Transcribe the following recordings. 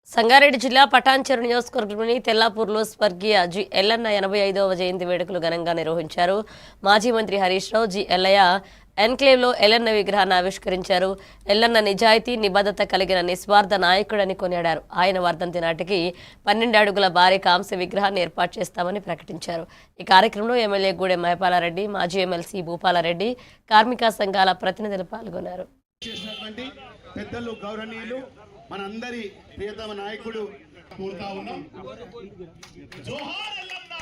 సంగారెడ్డి జిల్లా పటాన్చెరు నియోజకవర్గంలోని తెల్లాపూర్లో స్వర్గీయ జి ఎల్లన్న 85వ జయంతి వేడుకలు ఘనంగా నిర్వహించారు. మాజీ మంత్రి హరీష్ రావు జి ఎల్లయ్య ఎన్క్లేవ్లో ఎల్లన్న విగ్రహాన్ని ఆవిష్కరించారు. ఎల్లన్న నిజాయితీ నిబద్ధత కలిగిన నిస్వార్థ నాయకుడని కొనియాడారు. ఆయన వర్ధంతి నాటికి 12 అడుగుల భారీ కాంస్య విగ్రహాన్ని ఏర్పాటు చేస్తామని ప్రకటించారు. ఈ కార్యక్రమంలో ఎమ్మెల్యే గూడెం మహిపాలారెడ్డి, మాజీ ఎమ్మెల్సీ భూపాలారెడ్డి, కార్మిక సంఘాల ప్రతినిధులు పాల్గొన్నారు. పెద్దలు గౌరవనీయులు మనందరి ప్రియతమ నాయకుడు కోరుతా ఉన్నాం. జోహార్ ఎల్లన్న,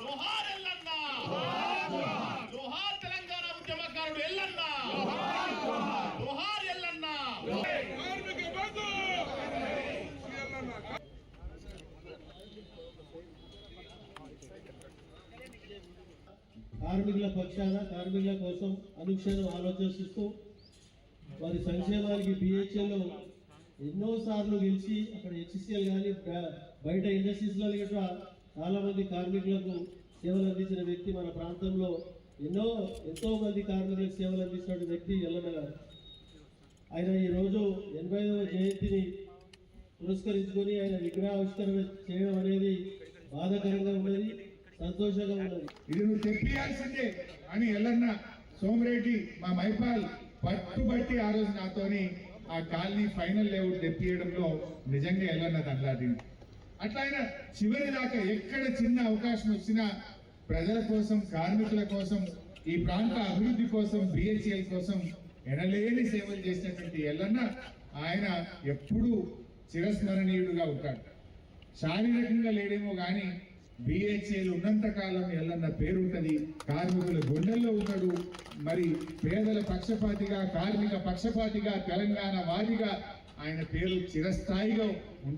జోహార్ ఎల్లన్న, జోహార్ తెలంగాణ ఉద్యమకారుడు ఎల్లన్న, జోహార్ ఎల్లన్న. కార్మికుల పక్షాన కార్మికుల కోసం అనుక్షణం ఆలోచిస్తూ వారి సంక్షేమానికి BHL ఎన్నోసార్లు గెలిచి అక్కడ HCL కానీ బయట ఇండస్ట్రీస్లో కూడా చాలామంది కార్మికులకు సేవలు అందించిన వ్యక్తి మన ప్రాంతంలో ఎంతో మంది కార్మికులకు సేవలు అందిస్తున్న వ్యక్తి ఎల్లన్న గారు. ఆయన ఈరోజు 85వ జయంతిని పురస్కరించుకొని ఆయన విగ్రహావిష్కరణ చేయడం అనేది బాధాకరంగా ఉన్నది, సంతోషంగా ఉన్నది. ఇది నువ్వు తెప్పియాల్సిందే అని ఎల్లన్న సోమరెడ్డి మా మైపాల్ పట్టుబట్టి ఆ రోజు నాతోని ఆ కాలనీ ఫైనల్ లేఅవుట్ తెప్పియడంలో నిజంగా ఎల్లన్న దండాడింది. అట్లా ఆయన చివరి దాకా ఎక్కడ చిన్న అవకాశం వచ్చినా ప్రజల కోసం, కార్మికుల కోసం, ఈ ప్రాంత అభివృద్ధి కోసం, BHL కోసం ఎనలేని సేవలు చేసినటువంటి ఎల్లన్న ఆయన ఎప్పుడూ చిరస్మరణీయుడుగా ఉంటాడు. శారీరకంగా లేడేమో కానీ BHL ఉన్నంత కాలం ఎల్లన్న పేరు ఉంటుంది, కార్మికుల గుండెల్లో ఉంటాడు. మరి పేదల పక్షపాతిగా, కార్మిక పక్షపాతిగా, తెలంగాణ వాదిగా ఆయన పేరు చిరస్థాయిగా